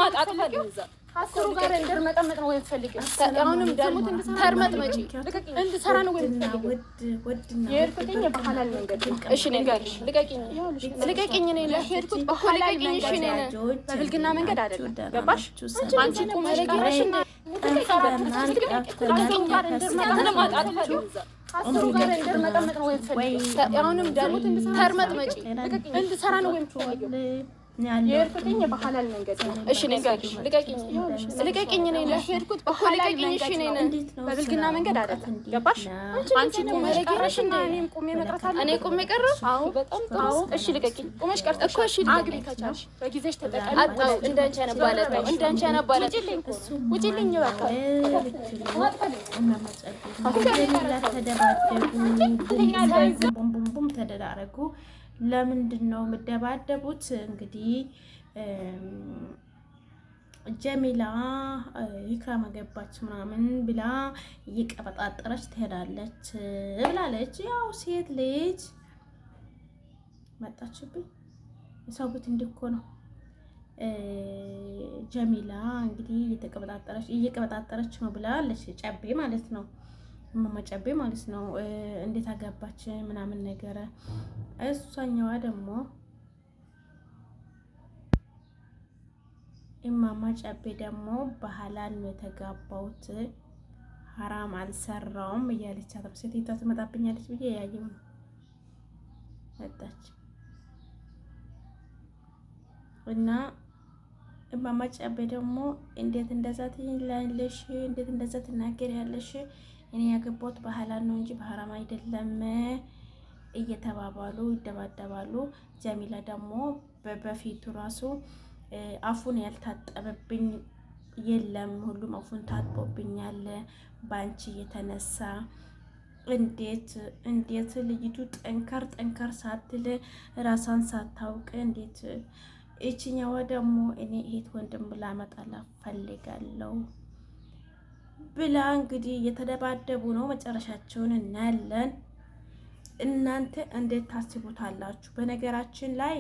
ለማጣጥፈልኝ እዛ አስሩ ጋር እንደርመጠመጥ ነው ወይፈልግ አሁንም ደሙት ተርመጥ መጪ እንድሰራ ነው ወይፈልግ የሄድኩኝ በሐላል መንገድ እሺ ንገርሽ ልቀቂኝ ነኝ ለሄድኩት በሐላል መንገድ እሺ ነኝ በብልግና መንገድ አይደለም ገባሽ አንቺ ቆመለጊሽ እንደ አስሩ ጋር እንደርመጠመጥ ነው ወይፈልግ አሁንም ደሙት ተርመጥ መጪ እንድሰራ ነው ወይፈልግ የሄድኩኝ በሐላል መንገድ እሺ ንገርሽ ልቀቂኝ ነኝ ለሄድኩት በሐላል መንገድ እሺ ነኝ በብልግና መንገድ አይደለም ገባሽ አንቺ ቆመለጊሽ እንደ እኔም ቆሜ መቅረት አለ እኔ ቆሜ ቀረሽ አዎ በጣም ጥሩ እሺ ልቀቂኝ ቆመሽ ቀርተሽ እኮ እሺ አግቢ ከቻልሽ በጊዜሽ ተጠቀሚ አጣው እንዳንቺ ያነባለታው እንዳንቺ ያነባለት ውጪልኝ በቃ ቡም ተደራረጉ ለምንድነው መደባደቡት እንግዲህ ጀሚላ ኢክራም ገባች ምናምን ብላ እየቀበጣጠረች ትሄዳለች ብላለች ያው ሴት ልጅ መጣችብኝ ሰው ቤት እንድኮ ነው ጀሚላ እንግዲህ እየቀበጣጠረች ነው ብላለች ጨቤ ማለት ነው ማማጨቤ ማለት ነው እንዴት አገባች ምናምን ነገር እሷኛዋ ደግሞ ማማጨቤ ደግሞ በሐላል ነው የተጋባውት ሐራም አልሰራውም እያለች አጥብሴት ትመጣብኛለች ብዬ ያየው ነው ወጣች እና ማማጨቤ ደግሞ እንዴት እንደዛ ትይላለሽ እንዴት እንደዛ ትናገሪያለሽ እኔ ያገባሁት በሐላል ነው እንጂ በሐራም አይደለም እየተባባሉ ይደባደባሉ ጀሚላ ደግሞ በፊቱ ራሱ አፉን ያልታጠበብኝ የለም ሁሉም አፉን ታጥቦብኛል ባንቺ የተነሳ እንዴት ልጅቱ ጠንከር ሳትል ራሷን ሳታውቅ እንዴት እቺኛዋ ደግሞ እኔ እህት ወንድም ብላ መጣላ ፈልጋለሁ ብላ እንግዲህ የተደባደቡ ነው መጨረሻቸውን እናያለን እናንተ እንዴት ታስቡታላችሁ በነገራችን ላይ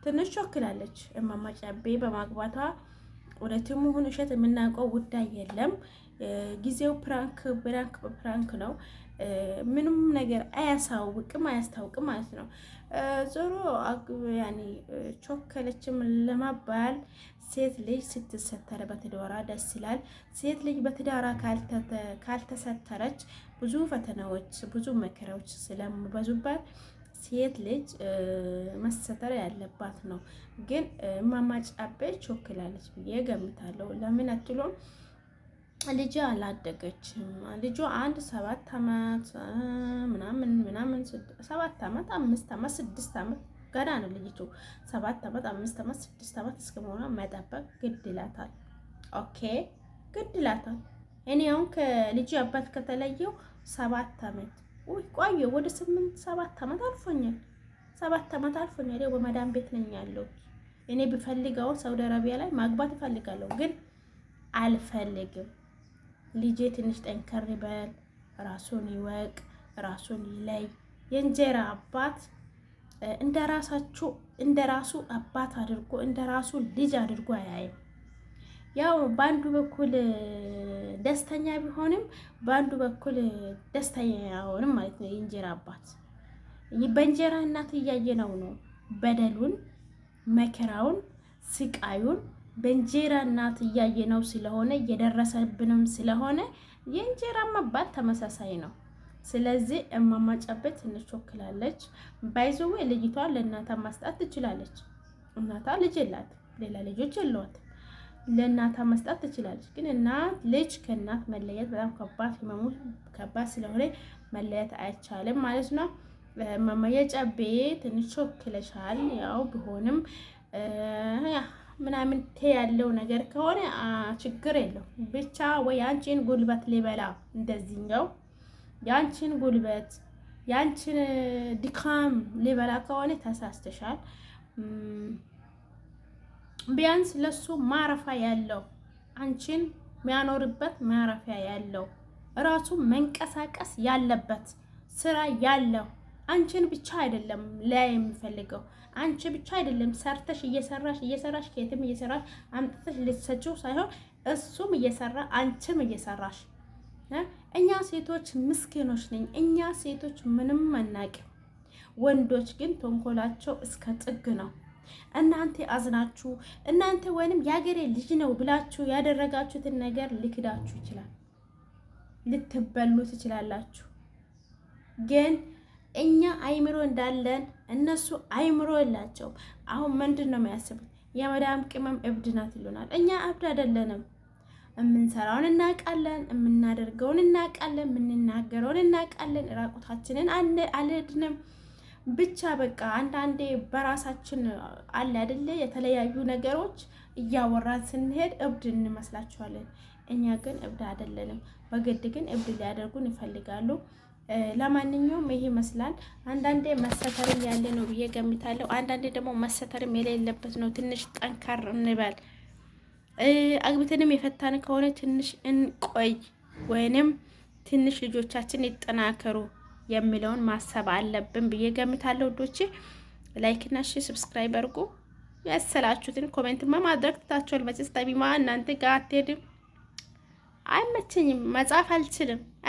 ትንሽ ቾክላለች ማማጨቤ በማግባቷ ወለቱም ሆነ እሸት የምናውቀው ጉዳይ የለም ጊዜው ፕራንክ ነው ምንም ነገር አያስታውቅም ማለት ነው ዞሮ ያኔ ቾከለችም ለማባል ሴት ልጅ ስትሰተረ በትዳራ ደስ ይላል ሴት ልጅ በትዳራ ካልተሰተረች ብዙ ፈተናዎች ብዙ መከራዎች ስለሚበዙባት ሴት ልጅ መሰተር ያለባት ነው ግን ማማጨቤ ቾክላለች ብዬ ገምታለሁ ለምን አትሉም ልጅ አላደገችም ልጅ 7 አመት ምናምን 7 አመት 5 አመት 6 አመት ገና ነው ልጅቱ 7 አመት 5 አመት 6 አመት እስከመሆኗ መጠበቅ ግድ ይላታል ኦኬ ግድ ይላታል እኔ አሁን ከልጅ አባት ከተለየው 7 አመት ቆየ ወደ 7 አመት አልፎኛል 7 አመት አልፎኛል በመዳም ቤት ነኝ ያለው እኔ ብፈልገው ሳውዲ አረቢያ ላይ ማግባት እፈልጋለሁ ግን አልፈልግም ልጄ ትንሽ ጠንከር ይበል ራሱን ይወቅ ራሱን ይለይ የእንጀራ አባት እንደራሱ አባት አድርጎ እንደራሱ ልጅ አድርጎ አያይም ያው ባንዱ በኩል ደስተኛ ቢሆንም ባንዱ በኩል ደስተኛ አይሆንም ማለት ነው የእንጀራ አባት በእንጀራ እናት እያየነው ነው በደሉን መከራውን ስቃዩን በእንጀራ እናት እያየነው ስለሆነ እየደረሰብንም ስለሆነ የእንጀራ አባት ተመሳሳይ ነው ስለዚህ ማማጨቤ ትንሽ ቾክላለች ባይዘው ልጅቷን ለእናቷ ማስጣት ትችላለች እናቷ ልጅ የላት ሌላ ልጆች የሏት ለእናቷ መስጣት ትችላለች ግን እናት ልጅ ከእናት መለየት በጣም ከባድ ስለሆነ መለየት አይቻልም ማለት ነው ማማጨቤ ትንሽ ቾክለሻል ያው ቢሆንም ምናምን ያለው ነገር ከሆነ ችግር የለው ብቻ ወይ አንቺን ጉልበት ሊበላ እንደዚህኛው ያንቺን ጉልበት ያንቺን ድካም ሊበላ ከሆነ ተሳስተሻል ቢያንስ ለሱ ማረፊያ ያለው አንቺን የሚያኖርበት ማረፊያ ያለው ራሱ መንቀሳቀስ ያለበት ስራ ያለው አንቺን ብቻ አይደለም ላይ የሚፈልገው አንቺ ብቻ አይደለም ሰርተሽ እየሰራሽ ከየትም እየሰራሽ አምጥተሽ ልትሰጪው ሳይሆን እሱም እየሰራ አንቺም እየሰራሽ። እኛ ሴቶች ምስኪኖች ነኝ። እኛ ሴቶች ምንም አናውቅም። ወንዶች ግን ተንኮላቸው እስከ ጥግ ነው። እናንተ አዝናችሁ እናንተ ወይንም የሀገሬ ልጅ ነው ብላችሁ ያደረጋችሁትን ነገር ሊክዳችሁ ይችላል። ልትበሉ ትችላላችሁ። ግን እኛ አይምሮ እንዳለን እነሱ አይምሮ የላቸውም። አሁን ምንድን ነው የሚያስቡት? የመዳም ቅመም እብድ ናት ይሉናል። እኛ እብድ አይደለንም። የምንሰራውን እናውቃለን፣ የምናደርገውን እናውቃለን፣ የምንናገረውን እናውቃለን። ራቁታችንን አልሄድንም። ብቻ በቃ አንዳንዴ በራሳችን አለ አይደለ የተለያዩ ነገሮች እያወራን ስንሄድ እብድ እንመስላችኋለን። እኛ ግን እብድ አይደለንም። በግድ ግን እብድ ሊያደርጉን ይፈልጋሉ። ለማንኛውም ይሄ ይመስላል። አንዳንዴ መሰተርም ያለ ነው ብዬ ገምታለሁ። አንዳንዴ ደግሞ መሰተርም የሌለበት ነው። ትንሽ ጠንካር እንበል። አግብተንም የፈታን ከሆነ ትንሽ እንቆይ፣ ወይንም ትንሽ ልጆቻችን ይጠናከሩ የሚለውን ማሰብ አለብን ብዬ ገምታለሁ። ውዶቼ ላይክ እና ሰብስክራይብ አድርጉ። ያሰላችሁትን ኮሜንት ማድረግ ትታችኋል። መቼስ ጠቢማ እናንተ ጋር አትሄድም። አይመቸኝም፣ መጻፍ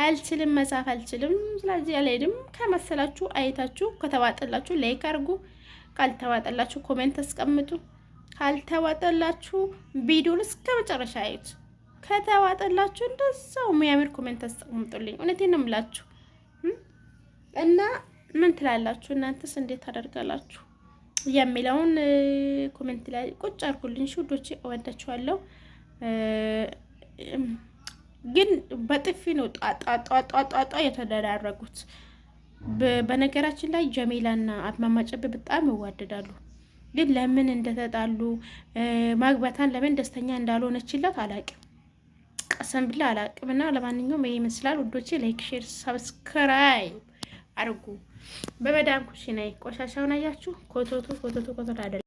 አልችልም መጻፍ አልችልም። ስለዚህ አልሄድም። ከመሰላችሁ አይታችሁ ከተዋጠላችሁ ላይክ አድርጉ። ካልተዋጠላችሁ ኮሜንት አስቀምጡ። ካልተዋጠላችሁ ቪዲዮን እስከ መጨረሻ አዩት። ከተዋጠላችሁ እንደዛው የሚያምር ኮሜንት አስቀምጡልኝ። እውነቴን ነው የምላችሁ። እና ምን ትላላችሁ እናንተስ? እንዴት ታደርጋላችሁ የሚለውን ኮሜንት ላይ ቁጭ አድርጉልኝ። ውዶቼ እወዳችኋለሁ። ግን በጥፊ ነው ጧጧጧጧ የተደራረጉት። በነገራችን ላይ ጀሚላና አትማማ ጨቤ በጣም ይዋደዳሉ። ግን ለምን እንደተጣሉ ማግባታን ለምን ደስተኛ እንዳልሆነችላት አላቅም፣ ቀሰም ብላ አላቅም። እና ለማንኛውም ይሄ ይመስላል ውዶቼ። ላይክ፣ ሼር፣ ሰብስክራይብ አድርጉ። በመዳም ኩሽና ቆሻሻውን አያችሁ። ኮቶቶ አይደለም።